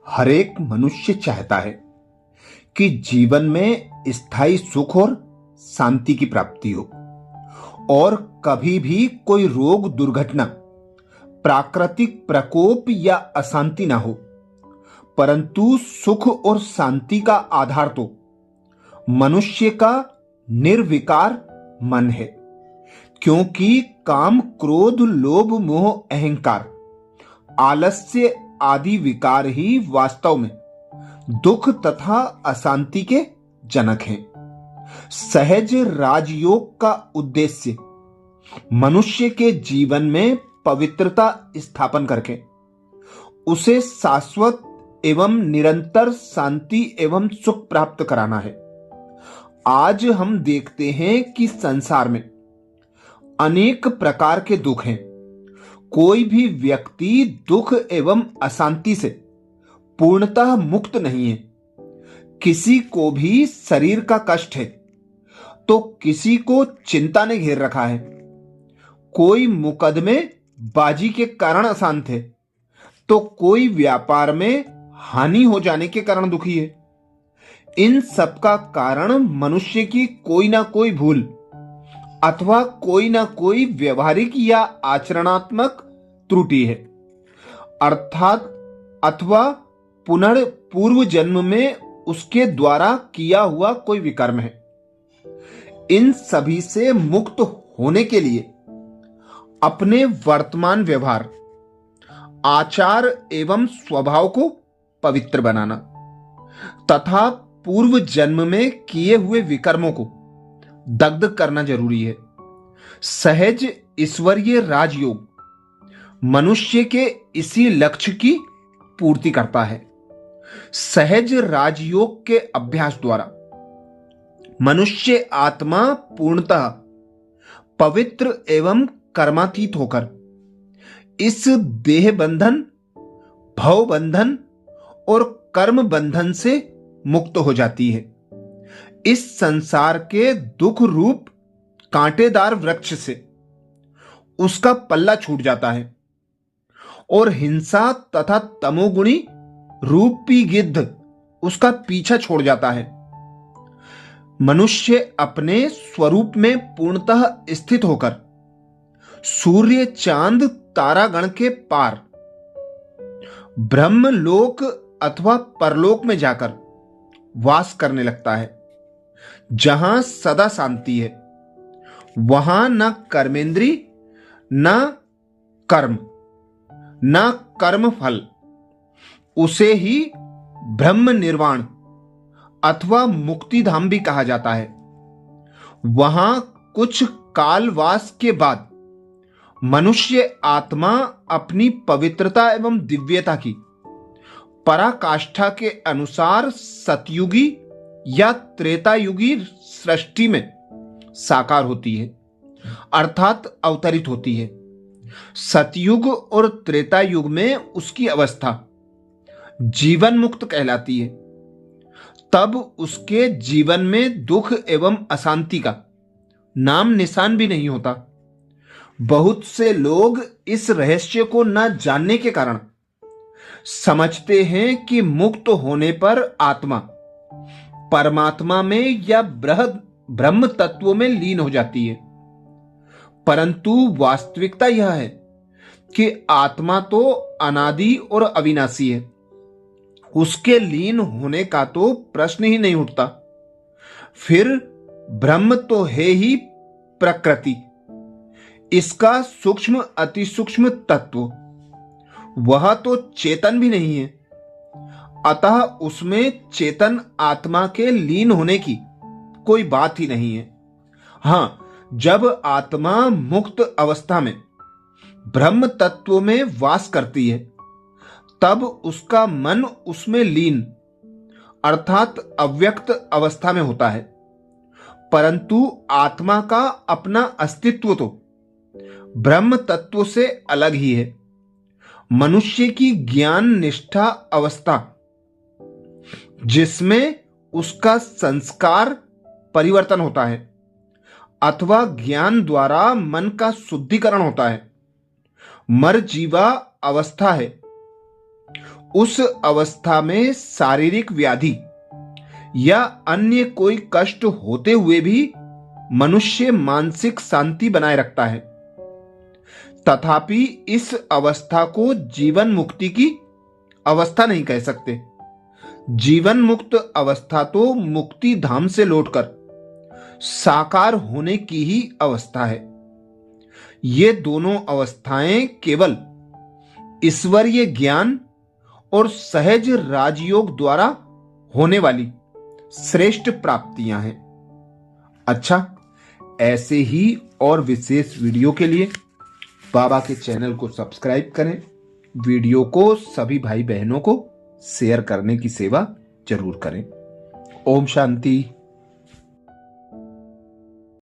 हर एक मनुष्य चाहता है कि जीवन में स्थायी सुख और शांति की प्राप्ति हो और कभी भी कोई रोग, दुर्घटना, प्राकृतिक प्रकोप या अशांति ना हो। परंतु सुख और शांति का आधार तो मनुष्य का निर्विकार मन है, क्योंकि काम, क्रोध, लोभ, मोह, अहंकार, आलस्य आदि विकार ही वास्तव में दुख तथा अशांति के जनक हैं। सहज राजयोग का उद्देश्य मनुष्य के जीवन में पवित्रता स्थापन करके उसे शाश्वत एवं निरंतर शांति एवं सुख प्राप्त कराना है। आज हम देखते हैं कि संसार में अनेक प्रकार के दुख हैं। कोई भी व्यक्ति दुख एवं अशांति से पूर्णतः मुक्त नहीं है। किसी को भी शरीर का कष्ट है तो किसी को चिंता ने घेर रखा है। कोई मुकदमे बाजी के कारण अशांत है तो कोई व्यापार में हानि हो जाने के कारण दुखी है। इन सब का कारण मनुष्य की कोई ना कोई भूल अथवा कोई ना कोई व्यवहारिक या आचरणात्मक त्रुटि है, अर्थात अथवा पूर्व जन्म में उसके द्वारा किया हुआ कोई विकर्म है। इन सभी से मुक्त होने के लिए अपने वर्तमान व्यवहार, आचार एवं स्वभाव को पवित्र बनाना तथा पूर्व जन्म में किए हुए विकर्मों को दग्ध करना जरूरी है। सहज ईश्वरीय राजयोग मनुष्य के इसी लक्ष्य की पूर्ति करता है। सहज राजयोग के अभ्यास द्वारा मनुष्य आत्मा पूर्णतः पवित्र एवं कर्मातीत होकर इस देह बंधन, भव बंधन और कर्म बंधन से मुक्त हो जाती है। इस संसार के दुख रूप कांटेदार वृक्ष से उसका पल्ला छूट जाता है और हिंसा तथा तमोगुणी रूपी गिद्ध उसका पीछा छोड़ जाता है। मनुष्य अपने स्वरूप में पूर्णतः स्थित होकर सूर्य, चांद, तारागण के पार ब्रह्म लोक अथवा परलोक में जाकर वास करने लगता है, जहां सदा शांति है। वहां न कर्मेंद्री, न कर्म, न कर्म फल। उसे ही ब्रह्म निर्वाण अथवा मुक्तिधाम भी कहा जाता है। वहां कुछ कालवास के बाद मनुष्य आत्मा अपनी पवित्रता एवं दिव्यता की पराकाष्ठा के अनुसार सतयुगी या त्रेतायुगी सृष्टि में साकार होती है, अर्थात अवतरित होती है। सतयुग और त्रेतायुग में उसकी अवस्था जीवन मुक्त कहलाती है। तब उसके जीवन में दुख एवं अशांति का नाम निशान भी नहीं होता। बहुत से लोग इस रहस्य को न जानने के कारण समझते हैं कि मुक्त होने पर आत्मा परमात्मा में या ब्रह्म तत्व में लीन हो जाती है। परंतु वास्तविकता यह है कि आत्मा तो अनादि और अविनाशी है। उसके लीन होने का तो प्रश्न ही नहीं उठता। फिर ब्रह्म तो है ही प्रकृति, इसका सूक्ष्म अति सूक्ष्म तत्व। वह तो चेतन भी नहीं है, अतः उसमें चेतन आत्मा के लीन होने की कोई बात ही नहीं है। हां, जब आत्मा मुक्त अवस्था में ब्रह्म तत्व में वास करती है तब उसका मन उसमें लीन अर्थात अव्यक्त अवस्था में होता है। परंतु आत्मा का अपना अस्तित्व तो ब्रह्म तत्व से अलग ही है। मनुष्य की ज्ञान निष्ठा अवस्था, जिसमें उसका संस्कार परिवर्तन होता है अथवा ज्ञान द्वारा मन का शुद्धिकरण होता है, मरजीवा अवस्था है। उस अवस्था में शारीरिक व्याधि या अन्य कोई कष्ट होते हुए भी मनुष्य मानसिक शांति बनाए रखता है। तथापि इस अवस्था को जीवन मुक्ति की अवस्था नहीं कह सकते। जीवन मुक्त अवस्था तो मुक्ति धाम से लौटकर साकार होने की ही अवस्था है। ये दोनों अवस्थाएं केवल ईश्वरीय ज्ञान और सहज राजयोग द्वारा होने वाली श्रेष्ठ प्राप्तियां हैं। अच्छा, ऐसे ही और विशेष वीडियो के लिए बाबा के चैनल को सब्सक्राइब करें। वीडियो को सभी भाई बहनों को शेयर करने की सेवा जरूर करें। ओम शांति।